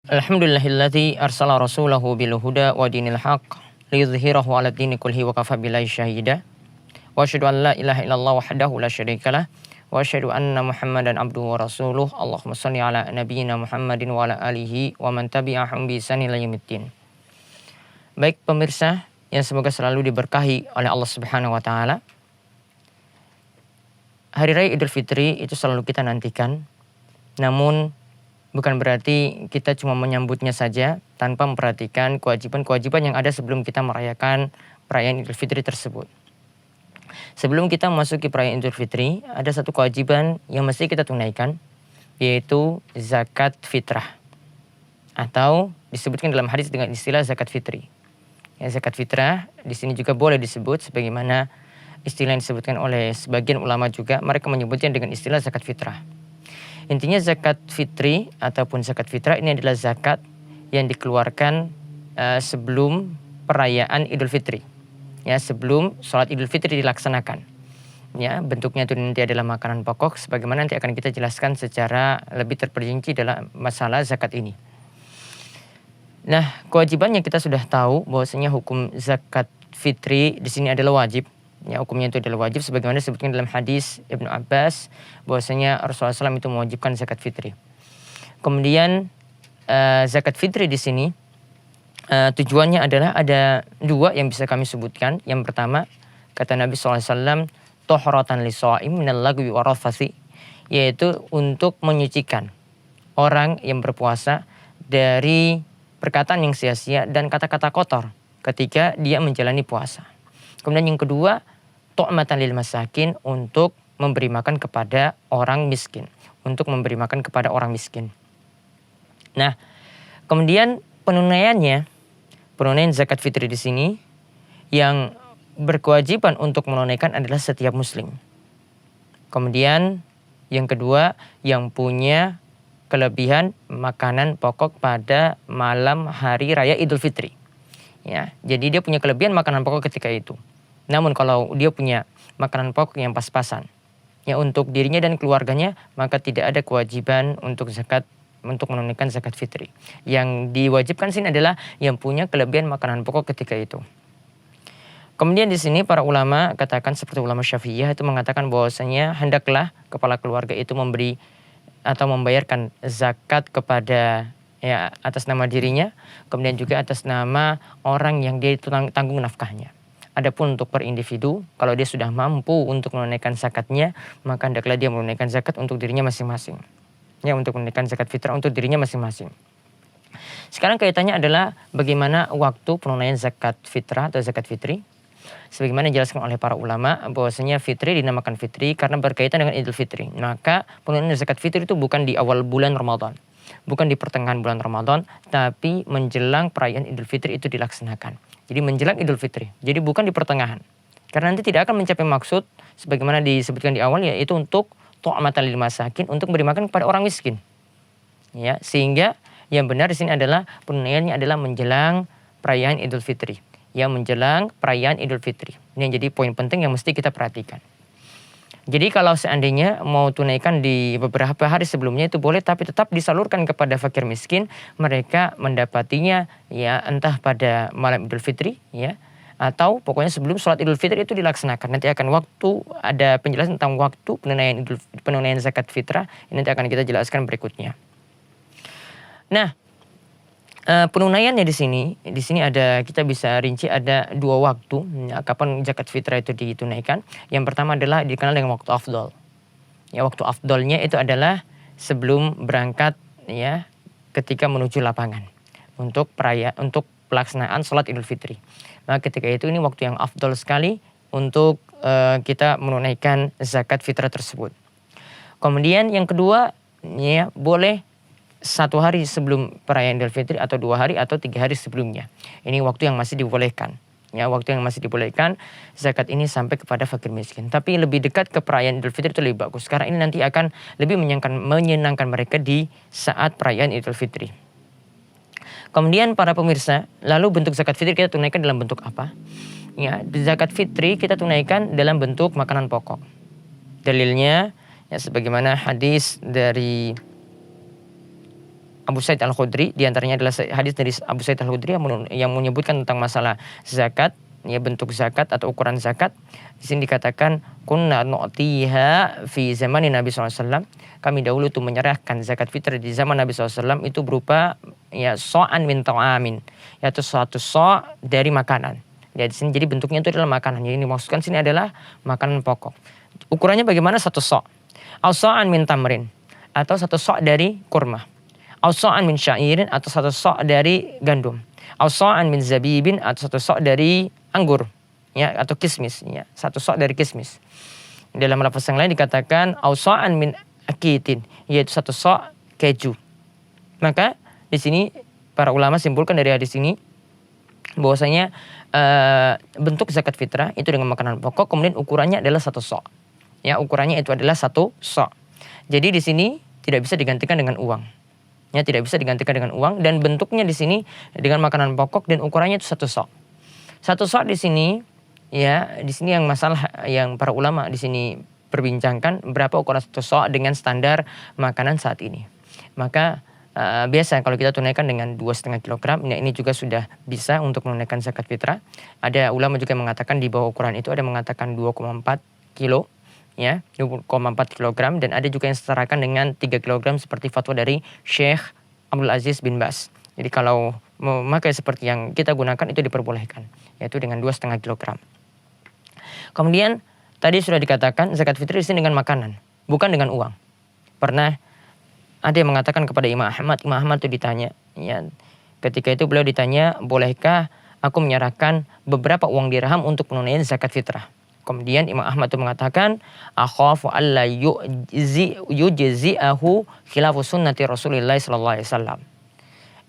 Alhamdulillahilladzi arsala rasulahu bil huda wa dinil haqq liyudhhirahu 'ala dini kullihi wa kafa billahi syahida. Wa asyhadu an la ilaha illallah wahdahu la syarikalah wa asyhadu anna Muhammadan abduhu wa rasuluh. Allahumma shalli 'ala nabiyyina Muhammadin wa 'ala alihi wa man tabi'ahum bi ihsan ila yaumiddin. Baik pemirsa yang semoga selalu diberkahi oleh Allah Subhanahu wa taala. Hari Raya Idul Fitri itu selalu kita nantikan. Namun bukan berarti kita cuma menyambutnya saja tanpa memperhatikan kewajiban-kewajiban yang ada sebelum kita merayakan perayaan Idul Fitri tersebut. Sebelum kita memasuki perayaan Idul Fitri, ada satu kewajiban yang mesti kita tunaikan, yaitu zakat fitrah. Atau disebutkan dalam hadis dengan istilah zakat fitri. Ya, zakat fitrah di sini juga boleh disebut sebagaimana istilah yang disebutkan oleh sebagian ulama juga, mereka menyebutnya dengan istilah zakat fitrah. Intinya zakat fitri ataupun zakat fitrah ini adalah zakat yang dikeluarkan sebelum perayaan Idul Fitri. Ya, sebelum sholat Idul Fitri dilaksanakan. Ya, bentuknya itu nanti adalah makanan pokok sebagaimana nanti akan kita jelaskan secara lebih terperinci dalam masalah zakat ini. Nah, kewajibannya kita sudah tahu bahwasanya hukum zakat fitri di sini adalah wajib. Ya, hukumnya itu adalah wajib sebagaimana disebutkan dalam hadis Ibnu Abbas bahwasanya Rasulullah SAW itu mewajibkan zakat fitri. Kemudian zakat fitri di sini tujuannya adalah ada dua yang bisa kami sebutkan. Yang pertama, kata Nabi SAW, tohratan lisa'im minal lagwi wa rafathi, yaitu untuk menyucikan orang yang berpuasa dari perkataan yang sia-sia dan kata-kata kotor ketika dia menjalani puasa. Kemudian yang kedua, tu'matan lil masakin, untuk memberi makan kepada orang miskin, untuk memberi makan kepada orang miskin. Nah, kemudian penunaian zakat fitri di sini yang berkewajiban untuk menunaikan adalah setiap muslim. Kemudian yang kedua, yang punya kelebihan makanan pokok pada malam hari raya Idul Fitri. Ya, jadi dia punya kelebihan makanan pokok ketika itu. Namun kalau dia punya makanan pokok yang pas-pasan ya untuk dirinya dan keluarganya, maka tidak ada kewajiban untuk menunaikan zakat fitri. Yang diwajibkan sini adalah yang punya kelebihan makanan pokok ketika itu. Kemudian di sini para ulama katakan seperti ulama Syafi'iyah itu mengatakan bahwasanya hendaklah kepala keluarga itu memberi atau membayarkan zakat kepada ya atas nama dirinya, kemudian juga atas nama orang yang dia itu tanggung nafkahnya. Adapun untuk per individu, kalau dia sudah mampu untuk menunaikan zakatnya, maka hendaklah dia menunaikan zakat untuk dirinya masing-masing. Ya, untuk menunaikan zakat fitrah untuk dirinya masing-masing. Sekarang kaitannya adalah bagaimana waktu penunaian zakat fitrah atau zakat fitri. Sebagaimana dijelaskan oleh para ulama bahwasanya fitri dinamakan fitri karena berkaitan dengan Idul Fitri. Maka penunaian zakat fitri itu bukan di awal bulan Ramadan, bukan di pertengahan bulan Ramadan, tapi menjelang perayaan Idul Fitri itu dilaksanakan. Jadi menjelang Idul Fitri. Jadi bukan di pertengahan. Karena nanti tidak akan mencapai maksud sebagaimana disebutkan di awal, yaitu untuk tu'matan lil masakin, untuk beri makan kepada orang miskin. Ya, sehingga yang benar di sini adalah penunaiannya adalah menjelang perayaan Idul Fitri. Ya, menjelang perayaan Idul Fitri. Ini yang jadi poin penting yang mesti kita perhatikan. Jadi kalau seandainya mau tunaikan di beberapa hari sebelumnya itu boleh, tapi tetap disalurkan kepada fakir miskin, mereka mendapatinya ya entah pada malam Idul Fitri ya, atau pokoknya sebelum sholat Idul Fitri itu dilaksanakan. Nanti akan ada penjelasan tentang waktu penunaian zakat fitrah, ini nanti akan kita jelaskan berikutnya. Nah, penunaiannya di sini ada, kita bisa rinci ada dua waktu ya, kapan zakat fitrah itu ditunaikan. Yang pertama adalah dikenal dengan waktu afdol. Ya, waktu afdolnya itu adalah sebelum berangkat ya, ketika menuju lapangan untuk pelaksanaan sholat Idul Fitri. Nah, ketika itu ini waktu yang afdol sekali untuk kita menunaikan zakat fitrah tersebut. Kemudian yang kedua ya, boleh 1 hari sebelum perayaan Idul Fitri atau 2 hari atau 3 hari sebelumnya. Ini waktu yang masih dibolehkan. Ya, waktu yang masih dibolehkan zakat ini sampai kepada fakir miskin. Tapi lebih dekat ke perayaan Idul Fitri itu lebih bagus. Karena ini nanti akan lebih menyenangkan mereka di saat perayaan Idul Fitri. Kemudian para pemirsa, lalu bentuk zakat fitri kita tunaikan dalam bentuk apa? Ya, zakat fitri kita tunaikan dalam bentuk makanan pokok. Dalilnya ya sebagaimana hadis dari Abu Sa'id Al-Khudri, di antaranya adalah hadis dari Abu Sa'id Al-Khudri yang menyebutkan tentang masalah zakat, ya bentuk zakat atau ukuran zakat. Di sini dikatakan kunna nu'tiha fi zamani Nabi SAW. Kami dahulu itu menyerahkan zakat fitrah di zaman Nabi SAW itu berupa ya so'an min ta'amin, yaitu suatu so' dari makanan. Ya, di sini jadi bentuknya itu adalah makanan. Jadi ini dimaksudkan sini adalah makanan pokok. Ukurannya bagaimana? Satu so'. Au so'an min tamrin, atau satu so' dari kurma. Au so'an min syairin, atau satu so' dari gandum. Au so'an min zabibin, atau satu so' dari anggur, ya, atau kismis, ya, satu sok dari kismis. Dalam lafaz yang lain dikatakan ausaan min akitin, yaitu satu sok keju. Maka di sini para ulama simpulkan dari hadis ini bahwasanya bentuk zakat fitrah itu dengan makanan pokok, kemudian ukurannya adalah satu sok. Ya, ukurannya itu adalah satu sok. Jadi di sini tidak bisa digantikan dengan uang. Ya, tidak bisa digantikan dengan uang, dan bentuknya di sini dengan makanan pokok dan ukurannya itu satu sok. Satu sok di sini, ya, di sini yang masalah yang para ulama di sini perbincangkan berapa ukuran satu sok dengan standar makanan saat ini. Maka biasa kalau kita tunaikan dengan 2,5 kilogram, ini juga sudah bisa untuk menunaikan zakat fitrah. Ada ulama juga yang mengatakan di bawah ukuran itu, ada yang mengatakan 2,4 kilo, ya, 2,4 kilogram, dan ada juga yang setarakan dengan 3 kilogram seperti fatwa dari Syekh Abdul Aziz bin Baz. Jadi kalau memakai seperti yang kita gunakan itu diperbolehkan, yaitu dengan 2,5 kilogram. Kemudian tadi sudah dikatakan zakat fitri di sini dengan makanan, bukan dengan uang. Pernah ada yang mengatakan kepada Imam Ahmad itu ditanya, ya, ketika itu beliau ditanya, bolehkah aku menyerahkan beberapa uang dirham untuk penunaian zakat fitrah? Kemudian Imam Ahmad itu mengatakan, akhafu alla yujzi'ahu khilafu sunnati Rasulillah sallallahu alaihi wasallam.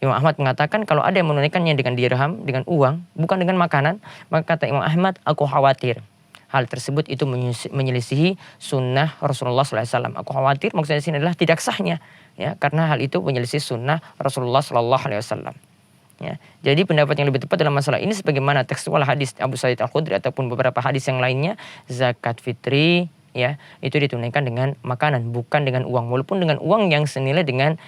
Imam Ahmad mengatakan kalau ada yang menunaikannya dengan dirham, dengan uang, bukan dengan makanan, maka kata Imam Ahmad, aku khawatir hal tersebut itu menyelisihi sunnah Rasulullah SAW. Aku khawatir maksudnya di sini adalah tidak sahnya, ya, karena hal itu menyelisih sunnah Rasulullah SAW. Ya, jadi pendapat yang lebih tepat dalam masalah ini sebagaimana tekstual hadis Abu Sa'id Al-Khudri ataupun beberapa hadis yang lainnya, zakat fitri, ya, itu ditunaikan dengan makanan, bukan dengan uang. Walaupun dengan uang yang senilai dengan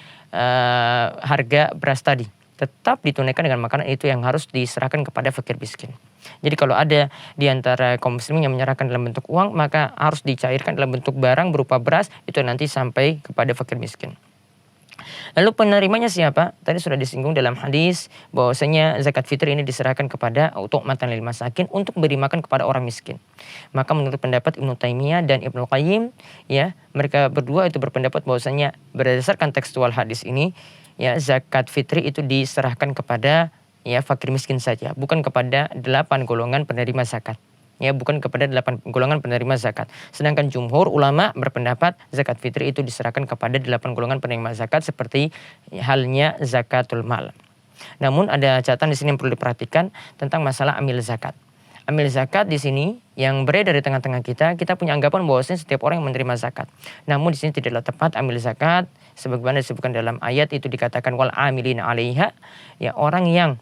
harga beras tadi, tetap ditunaikan dengan makanan, itu yang harus diserahkan kepada fakir miskin. Jadi kalau ada di antara kaum muslimin yang menyerahkan dalam bentuk uang, maka harus dicairkan dalam bentuk barang berupa beras, itu nanti sampai kepada fakir miskin. Lalu penerimanya siapa? Tadi sudah disinggung dalam hadis bahwasanya zakat fitri ini diserahkan kepada tu'matan lil masakin, untuk beri makan kepada orang miskin. Maka menurut pendapat Ibnu Taimiyah dan Ibnu Qayyim, ya, mereka berdua itu berpendapat bahwasanya berdasarkan tekstual hadis ini, ya, zakat fitri itu diserahkan kepada, ya, fakir miskin saja, bukan kepada 8 golongan penerima zakat. Ya, bukan kepada 8 golongan penerima zakat. Sedangkan jumhur ulama berpendapat zakat fitri itu diserahkan kepada 8 golongan penerima zakat seperti halnya zakatul mal. Namun ada catatan di sini yang perlu diperhatikan tentang masalah amil zakat. Amil zakat di sini yang beredar di tengah-tengah kita punya anggapan bahwasanya setiap orang yang menerima zakat. Namun di sini tidaklah tepat amil zakat sebagaimana disebutkan dalam ayat itu dikatakan wal amilina 'alaiha, ya, orang yang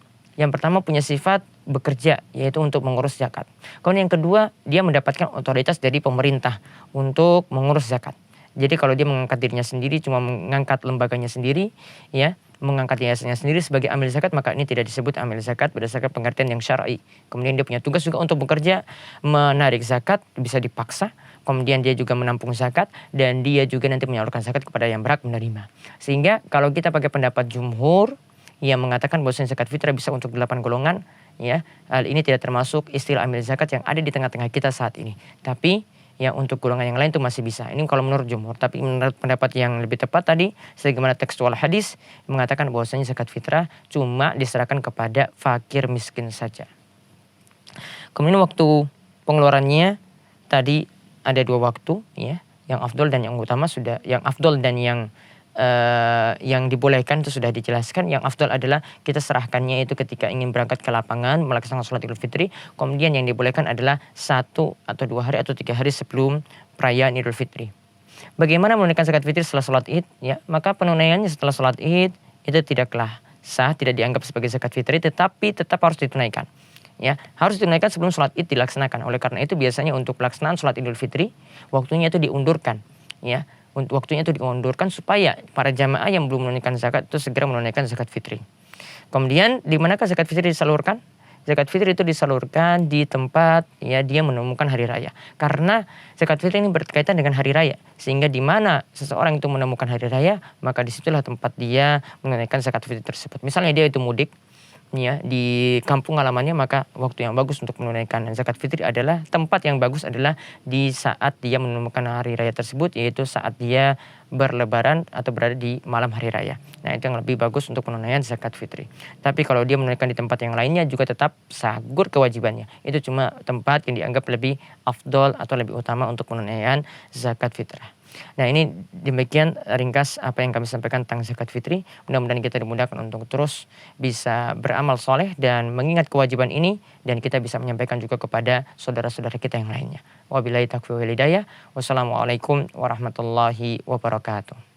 pertama punya sifat bekerja, yaitu untuk mengurus zakat. Kemudian yang kedua, dia mendapatkan otoritas dari pemerintah untuk mengurus zakat. Jadi kalau dia mengangkat dirinya sendiri, cuma mengangkat lembaganya sendiri, ya, mengangkat yayasannya sendiri sebagai amil zakat, maka ini tidak disebut amil zakat berdasarkan pengertian yang syar'i. Kemudian dia punya tugas juga untuk bekerja, menarik zakat, bisa dipaksa. Kemudian dia juga menampung zakat, dan dia juga nanti menyalurkan zakat kepada yang berhak menerima. Sehingga kalau kita pakai pendapat jumhur yang mengatakan bahwa zakat fitrah bisa untuk 8 golongan, ya, hal ini tidak termasuk istilah amil zakat yang ada di tengah-tengah kita saat ini. Tapi ya untuk golongan yang lain itu masih bisa. Ini kalau menurut jumhur. Tapi menurut pendapat yang lebih tepat tadi, sebagaimana tekstual hadis mengatakan bahwasanya zakat fitrah cuma diserahkan kepada fakir miskin saja. Kemudian waktu pengeluarannya tadi ada 2 waktu, ya, yang afdol dan yang utama sudah, yang afdol dan yang dibolehkan itu sudah dijelaskan. Yang afdal adalah kita serahkannya itu ketika ingin berangkat ke lapangan melaksanakan sholat Idul Fitri. Kemudian yang dibolehkan adalah 1 atau 2 hari atau 3 hari sebelum perayaan Idul Fitri. Bagaimana menunaikan zakat fitri setelah sholat Id? Ya, maka penunaiannya setelah sholat Id itu tidaklah sah, tidak dianggap sebagai zakat fitri, tetapi tetap harus ditunaikan. Ya, harus ditunaikan sebelum sholat Id dilaksanakan. Oleh karena itu biasanya untuk pelaksanaan sholat Idul Fitri waktunya itu diundurkan, ya, untuk waktunya itu diundurkan supaya para jamaah yang belum menunaikan zakat itu segera menunaikan zakat fitri. Kemudian di manakah zakat fitri disalurkan? Zakat fitri itu disalurkan di tempat ya dia menemukan hari raya. Karena zakat fitri ini berkaitan dengan hari raya. Sehingga di mana seseorang itu menemukan hari raya, maka disitulah tempat dia menunaikan zakat fitri tersebut. Misalnya dia itu mudik, ya di kampung halamannya, maka waktu yang bagus untuk menunaikan zakat fitri adalah tempat yang bagus adalah di saat dia menemukan hari raya tersebut, yaitu saat dia berlebaran atau berada di malam hari raya. Nah, itu yang lebih bagus untuk penunaian zakat fitri. Tapi kalau dia menunaikan di tempat yang lainnya juga tetap sagur kewajibannya. Itu cuma tempat yang dianggap lebih afdol atau lebih utama untuk penunaian zakat fitrah. Nah, ini demikian ringkas apa yang kami sampaikan tentang zakat fitri. Mudah-mudahan kita dimudahkan untuk terus bisa beramal soleh dan mengingat kewajiban ini, dan kita bisa menyampaikan juga kepada saudara-saudara kita yang lainnya. Wabillahi taufiq wal hidayah. Wassalamualaikum warahmatullahi wabarakatuh.